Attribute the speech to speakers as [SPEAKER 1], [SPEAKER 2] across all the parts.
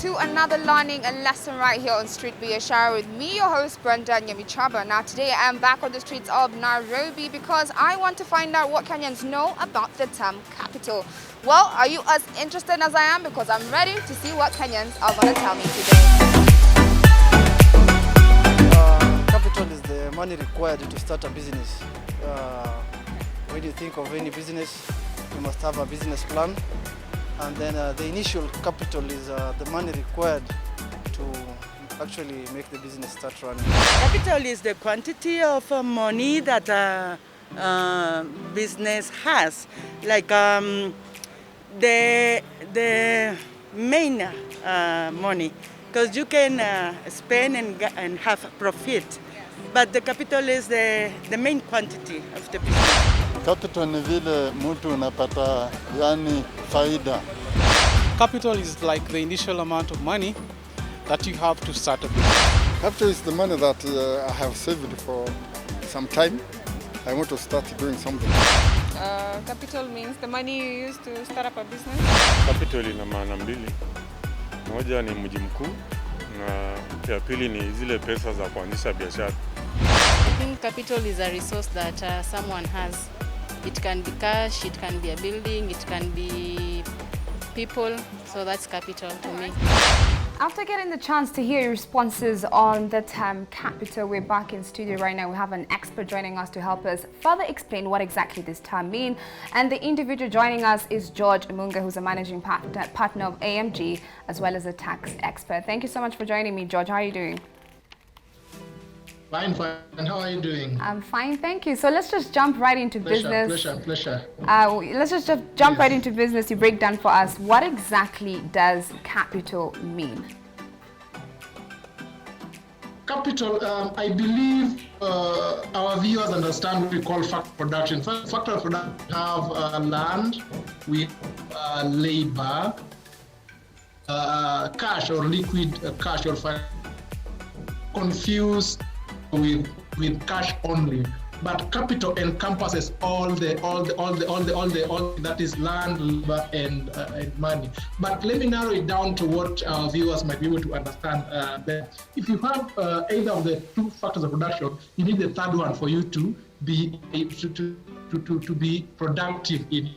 [SPEAKER 1] to another learning and lesson right here on Street Biashara with me, your host Brenda Nyamichaba. Now today I am back on the streets of Nairobi because I want to find out what Kenyans know about the term capital. Well, are you as interested as I am? Because I'm ready to see what Kenyans are going to tell me today.
[SPEAKER 2] Capital is the money required to start a business. When you think of any business, you must have a business plan. And then the initial capital is the money required to actually make the business start running.
[SPEAKER 3] Capital is the quantity of money that a business has. Like the main money, because you can spend and have profit. But the capital is the main quantity of the business.
[SPEAKER 4] Capital ni vile mtu unapata yani faida.
[SPEAKER 5] Capital is like the initial amount of money that you have to start a business.
[SPEAKER 4] Capital is the money that I have saved for some time. I want to start doing something.
[SPEAKER 6] Capital means the money you use to start up a business.
[SPEAKER 7] Capital ina maana mbili. Moja ni mji mkuu na ya pili ni zile pesa za kuanzisha biashara.
[SPEAKER 8] I think capital is a resource that someone has. It can be cash, it can be a building, it can be people, so that's capital to me.
[SPEAKER 1] After getting the chance to hear your responses on the term capital, we're back in studio right now. We have an expert joining us to help us further explain what exactly this term means. And the individual joining us is George Munga, who's a managing partner of AMG, as well as a tax expert. Thank you so much for joining me, George. How are you doing?
[SPEAKER 9] Fine. And how are you doing?
[SPEAKER 1] I'm fine, thank you. So let's just jump right into business.
[SPEAKER 9] Pleasure.
[SPEAKER 1] Let's just jump right into business. You break down for us. What exactly does capital mean?
[SPEAKER 9] Capital, I believe our viewers understand what we call factor production. Factor production have land, we labor, cash or liquid cash or confused with cash only, but capital encompasses all that is land, labor, and money. But let me narrow it down to what our viewers might be able to understand better. If you have either of the two factors of production, you need the third one for you to be to be productive in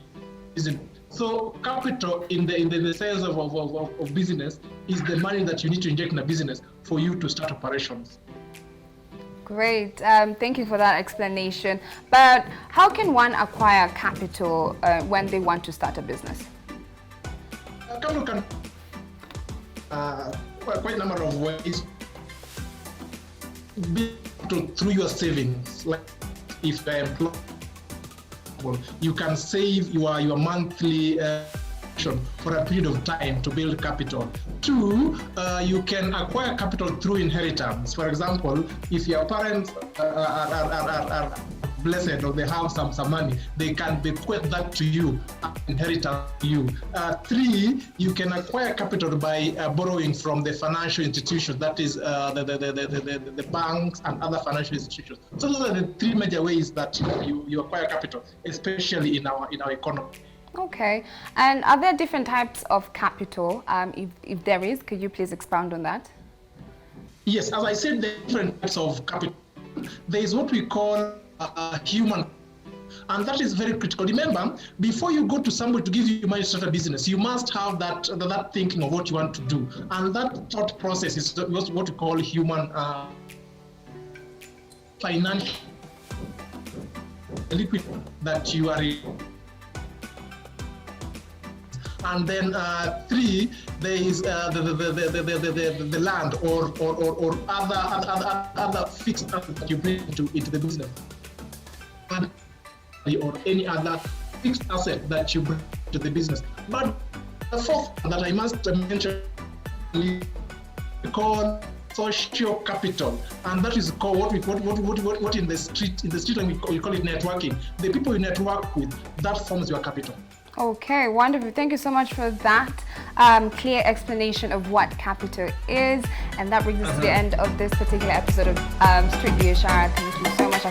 [SPEAKER 9] business. So capital in the sense of business is the money that you need to inject in a business for you to start operations.
[SPEAKER 1] Great, thank you for that explanation. But how can one acquire capital when they want to start a business?
[SPEAKER 9] Capital can quite a number of ways. Be through your savings, like if you're employed, you can save your monthly for a period of time to build capital. Two, you can acquire capital through inheritance. For example, if your parents are blessed or they have some money, they can bequeath that to you, inheritance to you. Three, you can acquire capital by borrowing from the financial institutions, that is the banks and other financial institutions. So those are the three major ways that you acquire capital, especially in our economy.
[SPEAKER 1] Okay, and are there different types of capital? If there is, could you please expound on that?
[SPEAKER 9] Yes, as I said, there are different types of capital. There is what we call human, and that is very critical. Remember, before you go to somebody to give you money to start a business, you must have that thinking of what you want to do, and that thought process is what we call human financial liquid that you are in. And then three, there is the land or other fixed assets that you bring into the business, or any other fixed asset that you bring to the business. But the fourth that I must mention is called social capital, and that is called what in the street we call it networking. The people you network with, that forms your capital.
[SPEAKER 1] Okay, wonderful. Thank you so much for that clear explanation of what capital is. And that brings us to the end of this particular episode of Street Biashara. Thank you so much.